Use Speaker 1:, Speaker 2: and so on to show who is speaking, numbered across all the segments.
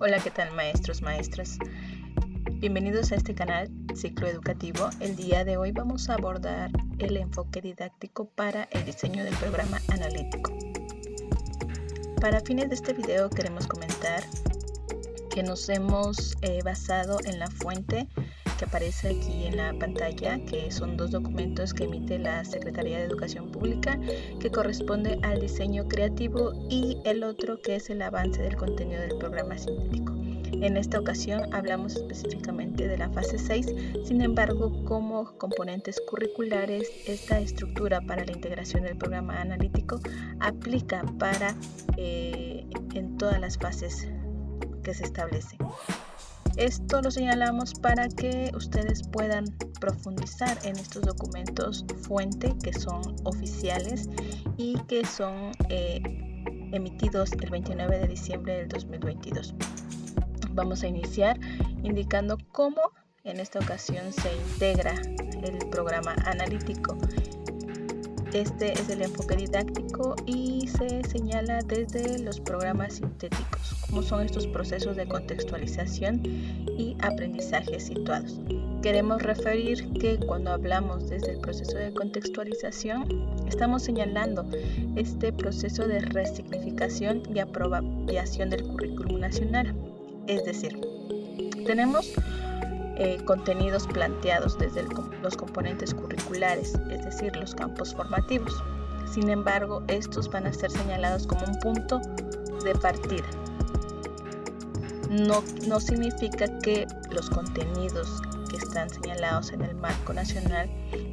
Speaker 1: Hola, ¿qué tal maestros, maestras? Bienvenidos a este canal Ciclo Educativo. El día de hoy vamos a abordar el enfoque didáctico para el diseño del programa analítico. Para fines de este video queremos comentar que nos hemos basado en la fuente que aparece aquí en la pantalla, que son dos documentos que emite la Secretaría de Educación Pública, que corresponde al diseño creativo, y el otro que es el avance del contenido del programa sintético. En esta ocasión hablamos específicamente de la fase 6, sin embargo, como componentes curriculares, esta estructura para la integración del programa analítico aplica para en todas las fases que se establecen. Esto lo señalamos para que ustedes puedan profundizar en estos documentos fuente que son oficiales y que son emitidos el 29 de diciembre del 2022. Vamos a iniciar indicando cómo en esta ocasión se integra el programa analítico. Este es el enfoque didáctico y se señala desde los programas sintéticos, cómo son estos procesos de contextualización y aprendizaje situados. Queremos referir que cuando hablamos desde el proceso de contextualización, estamos señalando este proceso de resignificación y apropiación del currículum nacional. Es decir, tenemos contenidos planteados desde los componentes curriculares, es decir, los campos formativos. Sin embargo, estos van a ser señalados como un punto de partida. No significa que los contenidos que están señalados en el marco nacional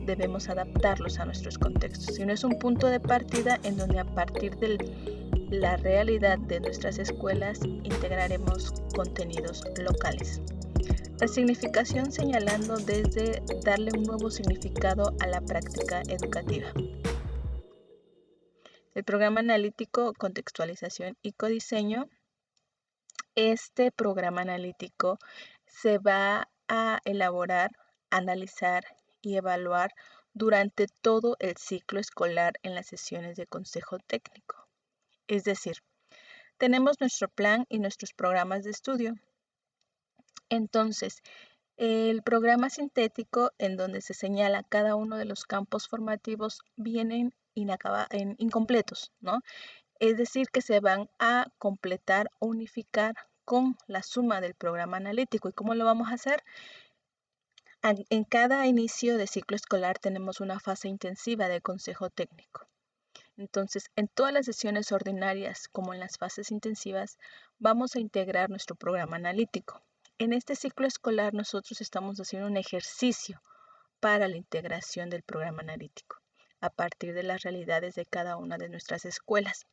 Speaker 1: debemos adaptarlos a nuestros contextos, sino es un punto de partida en donde a partir de la realidad de nuestras escuelas integraremos contenidos locales. Resignificación señalando desde darle un nuevo significado a la práctica educativa. El programa analítico, contextualización y codiseño. Este programa analítico se va a elaborar, analizar y evaluar durante todo el ciclo escolar en las sesiones de consejo técnico. Es decir, tenemos nuestro plan y nuestros programas de estudio. Entonces, el programa sintético, en donde se señala cada uno de los campos formativos, vienen incompletos, ¿no? Es decir, que se van a completar o unificar con la suma del programa analítico. ¿Y cómo lo vamos a hacer? En cada inicio de ciclo escolar tenemos una fase intensiva de consejo técnico. Entonces, en todas las sesiones ordinarias, como en las fases intensivas, vamos a integrar nuestro programa analítico. En este ciclo escolar nosotros estamos haciendo un ejercicio para la integración del programa analítico a partir de las realidades de cada una de nuestras escuelas.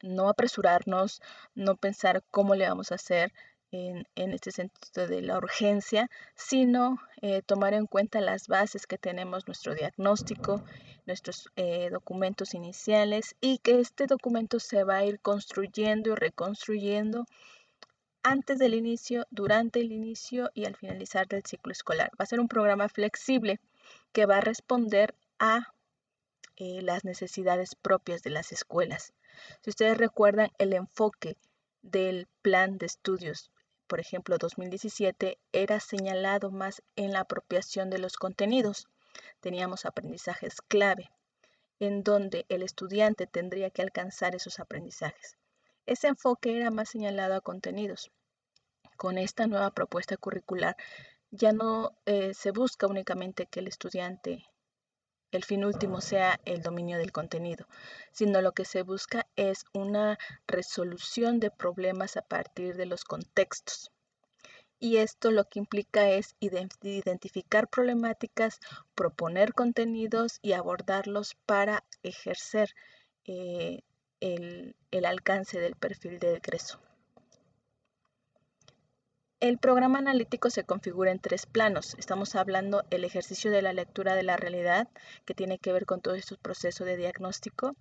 Speaker 1: No apresurarnos, no pensar cómo le vamos a hacer en este sentido de la urgencia, sino tomar en cuenta las bases que tenemos, nuestro diagnóstico, nuestros documentos iniciales, y que este documento se va a ir construyendo y reconstruyendo antes del inicio, durante el inicio y al finalizar del ciclo escolar. Va a ser un programa flexible que va a responder a las necesidades propias de las escuelas. Si ustedes recuerdan, el enfoque del plan de estudios, por ejemplo, 2017, era señalado más en la apropiación de los contenidos. Teníamos aprendizajes clave, en donde el estudiante tendría que alcanzar esos aprendizajes. Ese enfoque era más señalado a contenidos. Con esta nueva propuesta curricular ya no se busca únicamente que el estudiante, el fin último, sea el dominio del contenido, sino lo que se busca es una resolución de problemas a partir de los contextos. Y esto lo que implica es identificar problemáticas, proponer contenidos y abordarlos para ejercer el alcance del perfil de egreso. El programa analítico se configura en 3 planos. Estamos hablando del ejercicio de la lectura de la realidad, que tiene que ver con todo este proceso de diagnóstico.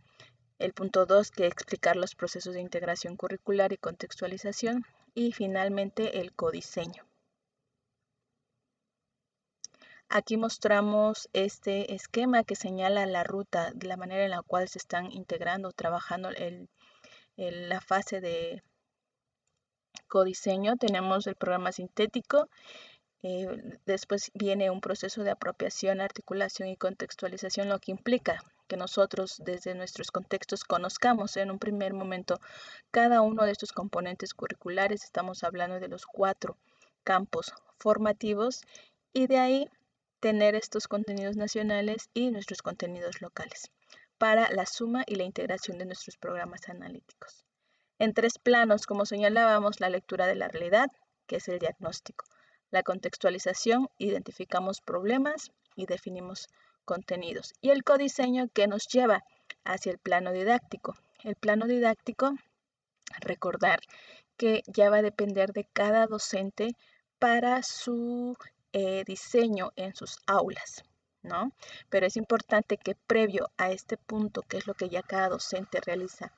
Speaker 1: El punto 2, que es explicar los procesos de integración curricular y contextualización. Y finalmente el codiseño. Aquí mostramos este esquema que señala la ruta, de la manera en la cual se están integrando, trabajando la fase de codiseño, tenemos el programa sintético. Después viene un proceso de apropiación, articulación y contextualización, lo que implica que nosotros desde nuestros contextos conozcamos en un primer momento cada uno de estos componentes curriculares. Estamos hablando de los 4 campos formativos y de ahí tener estos contenidos nacionales y nuestros contenidos locales para la suma y la integración de nuestros programas analíticos. En 3 planos, como señalábamos, la lectura de la realidad, que es el diagnóstico. La contextualización, identificamos problemas y definimos contenidos. Y el codiseño, que nos lleva hacia el plano didáctico. El plano didáctico, recordar que ya va a depender de cada docente para su diseño en sus aulas, ¿no? Pero es importante que previo a este punto, que es lo que ya cada docente realiza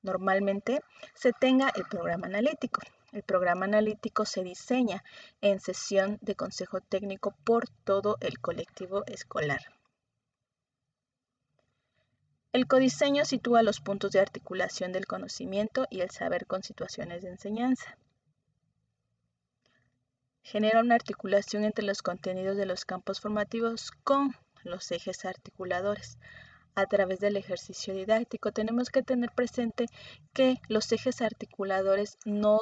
Speaker 1: normalmente, se tenga el programa analítico. El programa analítico se diseña en sesión de consejo técnico por todo el colectivo escolar. El codiseño sitúa los puntos de articulación del conocimiento y el saber con situaciones de enseñanza. Genera una articulación entre los contenidos de los campos formativos con los ejes articuladores. A través del ejercicio didáctico tenemos que tener presente que los ejes articuladores no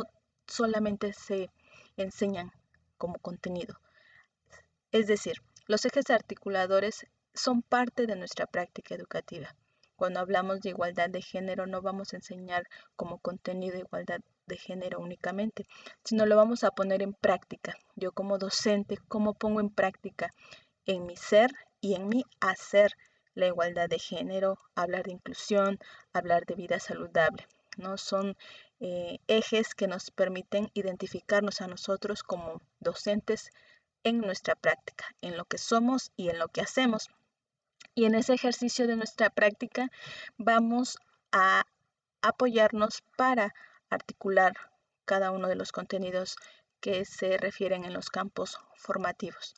Speaker 1: solamente se enseñan como contenido. Es decir, los ejes articuladores son parte de nuestra práctica educativa. Cuando hablamos de igualdad de género, no vamos a enseñar como contenido igualdad de género únicamente, sino lo vamos a poner en práctica. Yo como docente, ¿cómo pongo en práctica en mi ser y en mi hacer la igualdad de género, hablar de inclusión, hablar de vida saludable? ¿No? Son ejes que nos permiten identificarnos a nosotros como docentes en nuestra práctica, en lo que somos y en lo que hacemos. Y en ese ejercicio de nuestra práctica vamos a apoyarnos para articular cada uno de los contenidos que se refieren en los campos formativos.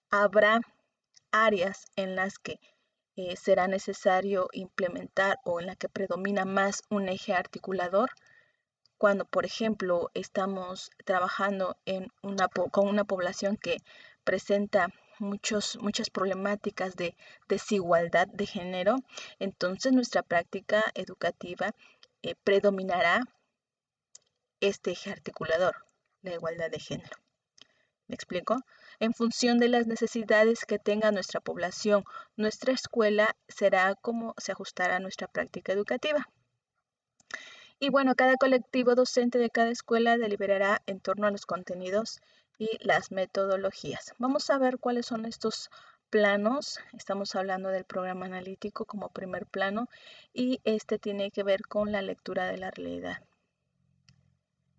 Speaker 1: Habrá áreas en las que será necesario implementar o en la que predomina más un eje articulador. Cuando, por ejemplo, estamos trabajando con una población que presenta muchas problemáticas de desigualdad de género, entonces nuestra práctica educativa predominará este eje articulador, la igualdad de género. ¿Me explico? En función de las necesidades que tenga nuestra población, nuestra escuela será como se ajustará a nuestra práctica educativa. Y bueno, cada colectivo docente de cada escuela deliberará en torno a los contenidos y las metodologías. Vamos a ver cuáles son estos planos. Estamos hablando del programa analítico como primer plano y este tiene que ver con la lectura de la realidad.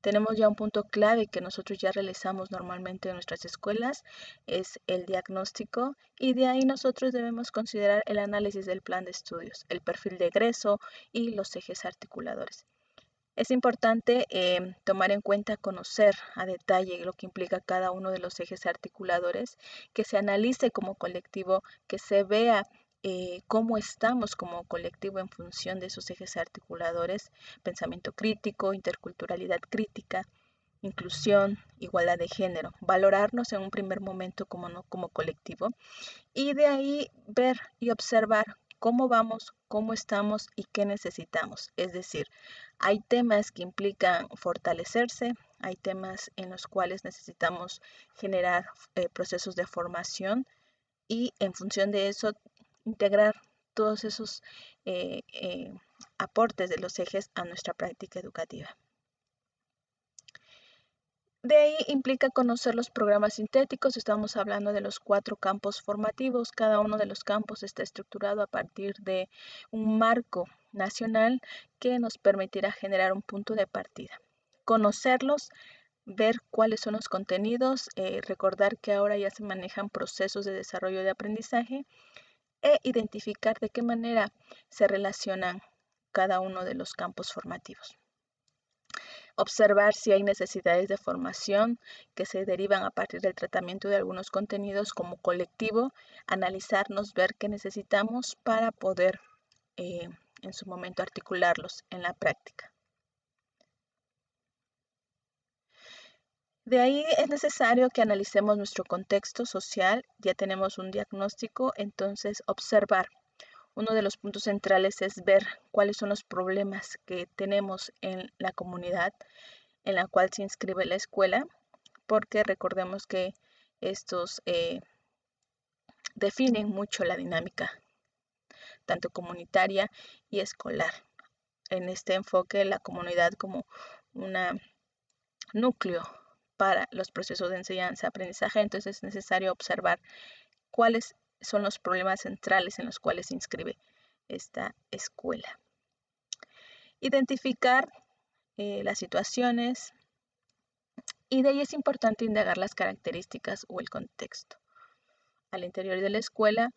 Speaker 1: Tenemos ya un punto clave que nosotros ya realizamos normalmente en nuestras escuelas, es el diagnóstico, y de ahí nosotros debemos considerar el análisis del plan de estudios, el perfil de egreso y los ejes articuladores. Es importante tomar en cuenta, conocer a detalle lo que implica cada uno de los ejes articuladores, que se analice como colectivo, que se vea cómo estamos como colectivo en función de esos ejes articuladores: pensamiento crítico, interculturalidad crítica, inclusión, igualdad de género, valorarnos en un primer momento como colectivo y de ahí ver y observar cómo vamos, cómo estamos y qué necesitamos. Es decir, hay temas que implican fortalecerse, hay temas en los cuales necesitamos generar procesos de formación y en función de eso integrar todos esos aportes de los ejes a nuestra práctica educativa. De ahí implica conocer los programas sintéticos. Estamos hablando de los 4 campos formativos. Cada uno de los campos está estructurado a partir de un marco nacional que nos permitirá generar un punto de partida. Conocerlos, ver cuáles son los contenidos, recordar que ahora ya se manejan procesos de desarrollo de aprendizaje e identificar de qué manera se relacionan cada uno de los campos formativos. Observar si hay necesidades de formación que se derivan a partir del tratamiento de algunos contenidos como colectivo, analizarnos, ver qué necesitamos para poder en su momento articularlos en la práctica. De ahí es necesario que analicemos nuestro contexto social, ya tenemos un diagnóstico, entonces observar. Uno de los puntos centrales es ver cuáles son los problemas que tenemos en la comunidad en la cual se inscribe la escuela, porque recordemos que estos definen mucho la dinámica, tanto comunitaria y escolar. En este enfoque, la comunidad como un núcleo para los procesos de enseñanza-aprendizaje, entonces es necesario observar cuáles son los problemas centrales en los cuales se inscribe esta escuela. Identificar las situaciones y de ahí es importante indagar las características o el contexto al interior de la escuela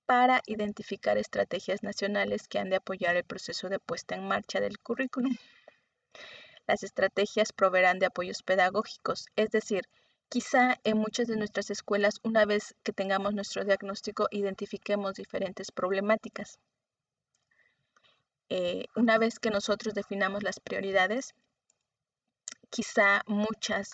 Speaker 1: para identificar estrategias nacionales que han de apoyar el proceso de puesta en marcha del currículum. Las estrategias proveerán de apoyos pedagógicos, es decir, quizá en muchas de nuestras escuelas, una vez que tengamos nuestro diagnóstico, identifiquemos diferentes problemáticas. Una vez que nosotros definamos las prioridades, quizá muchas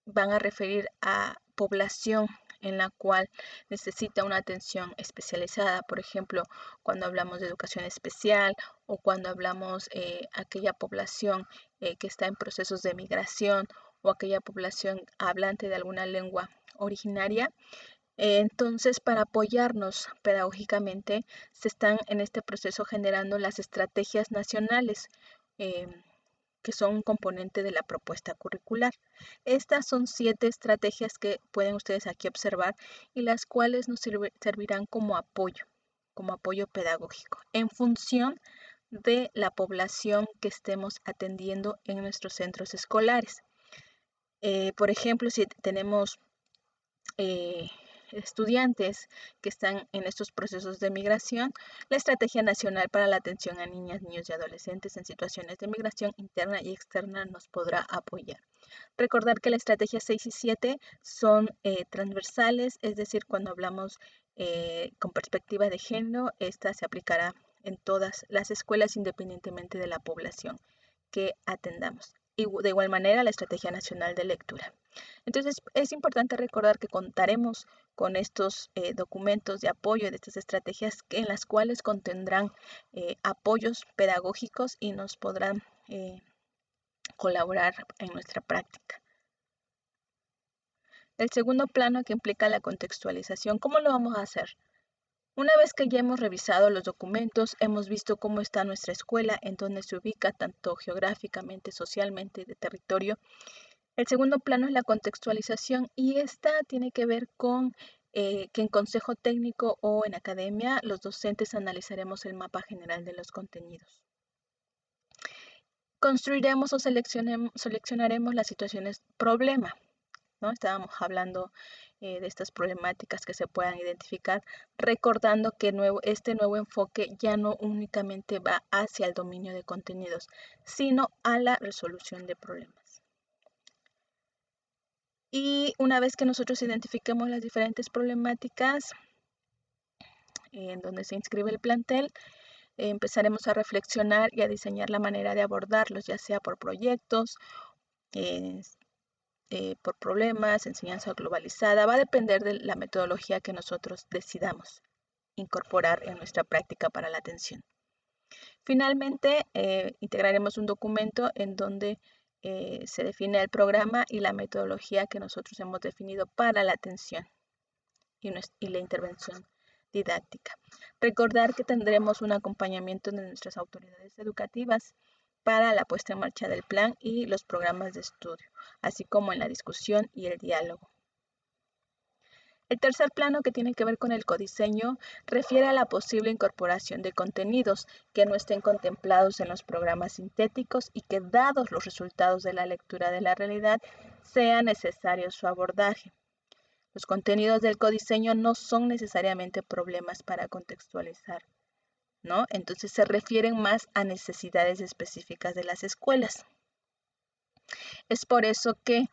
Speaker 1: van a referir a población en la cual necesita una atención especializada, por ejemplo, cuando hablamos de educación especial o cuando hablamos aquella población que está en procesos de migración o aquella población hablante de alguna lengua originaria. Entonces, para apoyarnos pedagógicamente, se están en este proceso generando las estrategias nacionales, que son un componente de la propuesta curricular. Estas son 7 estrategias que pueden ustedes aquí observar y las cuales nos servirán como apoyo pedagógico, en función de la población que estemos atendiendo en nuestros centros escolares. Por ejemplo, si tenemos estudiantes que están en estos procesos de migración, la Estrategia Nacional para la Atención a Niñas, Niños y Adolescentes en Situaciones de Migración Interna y Externa nos podrá apoyar. Recordar que la Estrategia 6 y 7 son transversales, es decir, cuando hablamos con perspectiva de género, esta se aplicará en todas las escuelas independientemente de la población que atendamos. Y de igual manera, la Estrategia Nacional de Lectura. Entonces, es importante recordar que contaremos con estos documentos de apoyo de estas estrategias en las cuales contendrán apoyos pedagógicos y nos podrán colaborar en nuestra práctica. El segundo plano que implica la contextualización, ¿cómo lo vamos a hacer? Una vez que ya hemos revisado los documentos, hemos visto cómo está nuestra escuela, en dónde se ubica, tanto geográficamente, socialmente y de territorio. El segundo plano es la contextualización y esta tiene que ver con que en consejo técnico o en academia los docentes analizaremos el mapa general de los contenidos. Construiremos o seleccionaremos las situaciones problema, ¿no? Estábamos hablando de estas problemáticas que se puedan identificar, recordando que este nuevo enfoque ya no únicamente va hacia el dominio de contenidos, sino a la resolución de problemas. Y una vez que nosotros identifiquemos las diferentes problemáticas en donde se inscribe el plantel, empezaremos a reflexionar y a diseñar la manera de abordarlos, ya sea por proyectos, por problemas, enseñanza globalizada. Va a depender de la metodología que nosotros decidamos incorporar en nuestra práctica para la atención. Finalmente, integraremos un documento en donde se define el programa y la metodología que nosotros hemos definido para la atención y la intervención didáctica. Recordar que tendremos un acompañamiento de nuestras autoridades educativas para la puesta en marcha del plan y los programas de estudio, así como en la discusión y el diálogo. El tercer plano, que tiene que ver con el codiseño, refiere a la posible incorporación de contenidos que no estén contemplados en los programas sintéticos y que, dados los resultados de la lectura de la realidad, sea necesario su abordaje. Los contenidos del codiseño no son necesariamente problemas para contextualizar, ¿no? Entonces se refieren más a necesidades específicas de las escuelas. Es por eso que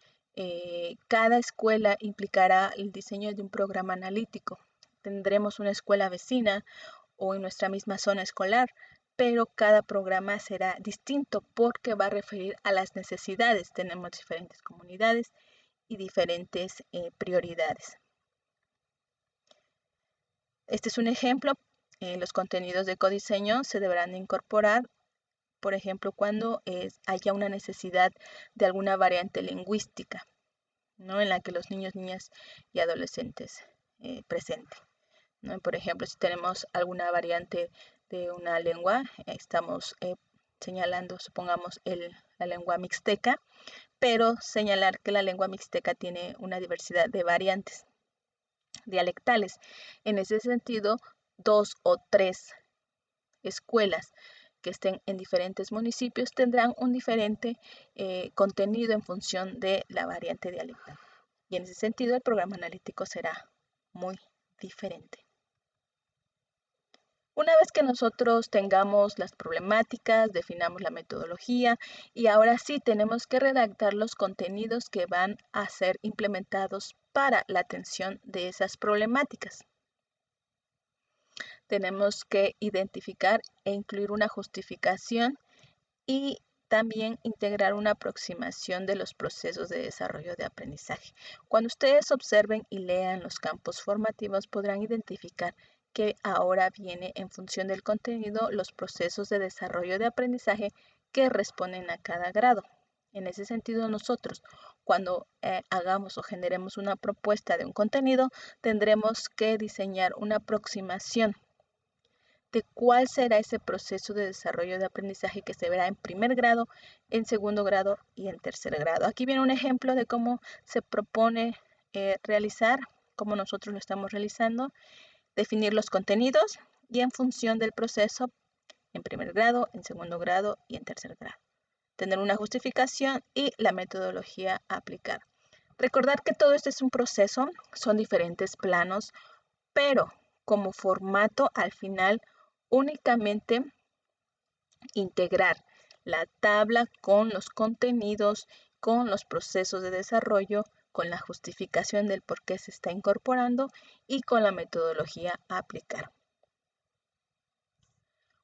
Speaker 1: cada escuela implicará el diseño de un programa analítico. Tendremos una escuela vecina o en nuestra misma zona escolar, pero cada programa será distinto porque va a referir a las necesidades. Tenemos diferentes comunidades y diferentes prioridades. Este es un ejemplo. Los contenidos de codiseño se deberán incorporar, por ejemplo, cuando haya una necesidad de alguna variante lingüística, ¿no?, en la que los niños, niñas y adolescentes presenten, ¿no? Por ejemplo, si tenemos alguna variante de una lengua, estamos señalando, supongamos, la lengua mixteca, pero señalar que la lengua mixteca tiene una diversidad de variantes dialectales. En ese sentido, 2 o 3 escuelas que estén en diferentes municipios tendrán un diferente contenido en función de la variante dialectal. Y en ese sentido, el programa analítico será muy diferente. Una vez que nosotros tengamos las problemáticas, definamos la metodología y ahora sí tenemos que redactar los contenidos que van a ser implementados para la atención de esas problemáticas. Tenemos que identificar e incluir una justificación y también integrar una aproximación de los procesos de desarrollo de aprendizaje. Cuando ustedes observen y lean los campos formativos, podrán identificar que ahora viene en función del contenido los procesos de desarrollo de aprendizaje que responden a cada grado. En ese sentido, nosotros, cuando hagamos o generemos una propuesta de un contenido, tendremos que diseñar una aproximación de cuál será ese proceso de desarrollo de aprendizaje que se verá en primer grado, en segundo grado y en tercer grado. Aquí viene un ejemplo de cómo se propone realizar, cómo nosotros lo estamos realizando, definir los contenidos y en función del proceso, en primer grado, en segundo grado y en tercer grado. Tener una justificación y la metodología a aplicar. Recordar que todo esto es un proceso, son diferentes planos, pero como formato al final únicamente integrar la tabla con los contenidos, con los procesos de desarrollo, con la justificación del por qué se está incorporando y con la metodología a aplicar.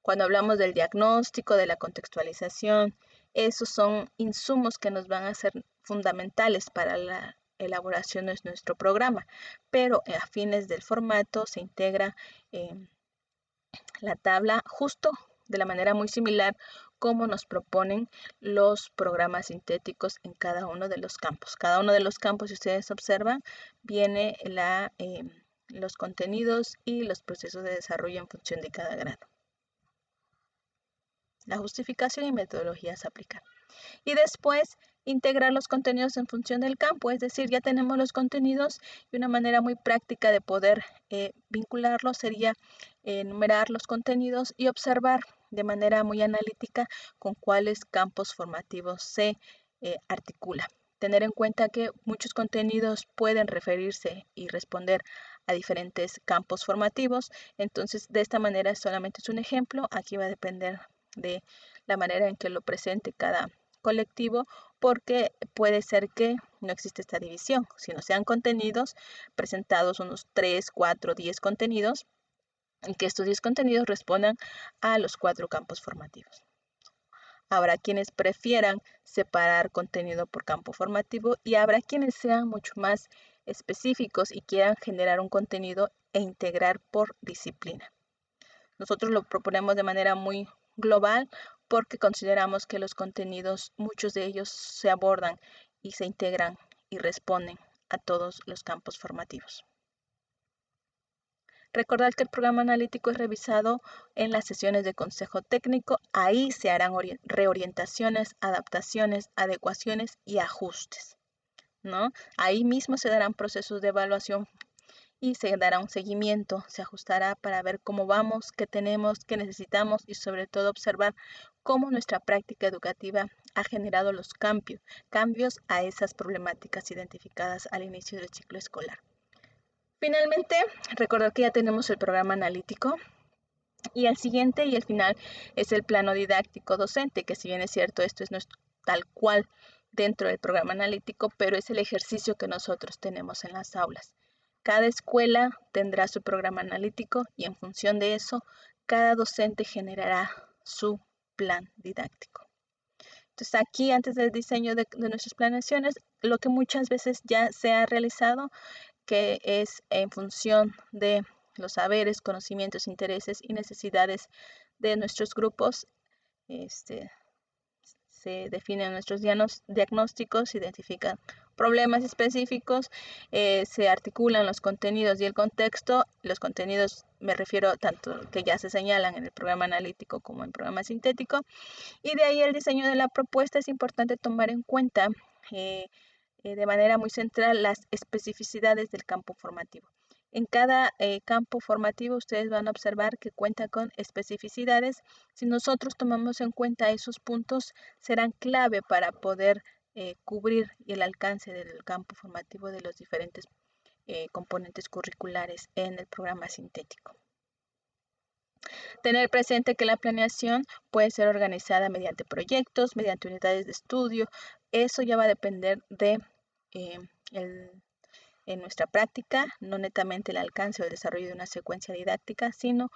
Speaker 1: Cuando hablamos del diagnóstico, de la contextualización, esos son insumos que nos van a ser fundamentales para la elaboración de nuestro programa, pero a fines del formato se integra la tabla justo de la manera muy similar como nos proponen los programas sintéticos en cada uno de los campos. Cada uno de los campos, si ustedes observan, viene los contenidos y los procesos de desarrollo en función de cada grado. La justificación y metodologías a aplicar. Y después integrar los contenidos en función del campo, es decir, ya tenemos los contenidos y una manera muy práctica de poder vincularlos sería enumerar los contenidos y observar de manera muy analítica con cuáles campos formativos se articula. Tener en cuenta que muchos contenidos pueden referirse y responder a diferentes campos formativos, entonces de esta manera solamente es un ejemplo, aquí va a depender de la manera en que lo presente cada colectivo, porque puede ser que no existe esta división, sino sean contenidos presentados unos 3, 4, 10 contenidos y que estos 10 contenidos respondan a los 4 campos formativos. Habrá quienes prefieran separar contenido por campo formativo y habrá quienes sean mucho más específicos y quieran generar un contenido e integrar por disciplina. Nosotros lo proponemos de manera muy global porque consideramos que los contenidos, muchos de ellos se abordan y se integran y responden a todos los campos formativos. Recordar que el programa analítico es revisado en las sesiones de consejo técnico. Ahí se harán reorientaciones, adaptaciones, adecuaciones y ajustes, ¿no? Ahí mismo se darán procesos de evaluación y se dará un seguimiento, se ajustará para ver cómo vamos, qué tenemos, qué necesitamos y sobre todo observar cómo nuestra práctica educativa ha generado los cambios a esas problemáticas identificadas al inicio del ciclo escolar. Finalmente, recordar que ya tenemos el programa analítico y el siguiente y el final es el plano didáctico docente, que si bien es cierto, esto es nuestro, tal cual dentro del programa analítico, pero es el ejercicio que nosotros tenemos en las aulas. Cada escuela tendrá su programa analítico y en función de eso, cada docente generará su plan didáctico. Entonces aquí, antes del diseño de nuestras planeaciones, lo que muchas veces ya se ha realizado, que es en función de los saberes, conocimientos, intereses y necesidades de nuestros grupos, se definen nuestros diagnósticos, se identifican problemas específicos, se articulan los contenidos y el contexto. Los contenidos me refiero tanto que ya se señalan en el programa analítico como en el programa sintético. Y de ahí el diseño de la propuesta. Es importante tomar en cuenta de manera muy central las especificidades del campo formativo. En cada campo formativo ustedes van a observar que cuenta con especificidades. Si nosotros tomamos en cuenta esos puntos, serán clave para poder cubrir el alcance del campo formativo de los diferentes componentes curriculares en el programa sintético. Tener presente que la planeación puede ser organizada mediante proyectos, mediante unidades de estudio. Eso ya va a depender de en nuestra práctica, no netamente el alcance o el desarrollo de una secuencia didáctica, sino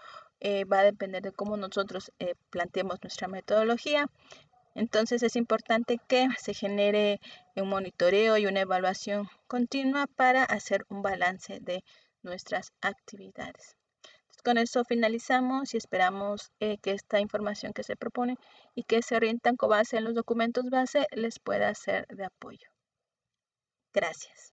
Speaker 1: va a depender de cómo nosotros planteemos nuestra metodología. Entonces es importante que se genere un monitoreo y una evaluación continua para hacer un balance de nuestras actividades. Entonces, con eso finalizamos y esperamos que esta información que se propone y que se orientan con base en los documentos base les pueda ser de apoyo. Gracias.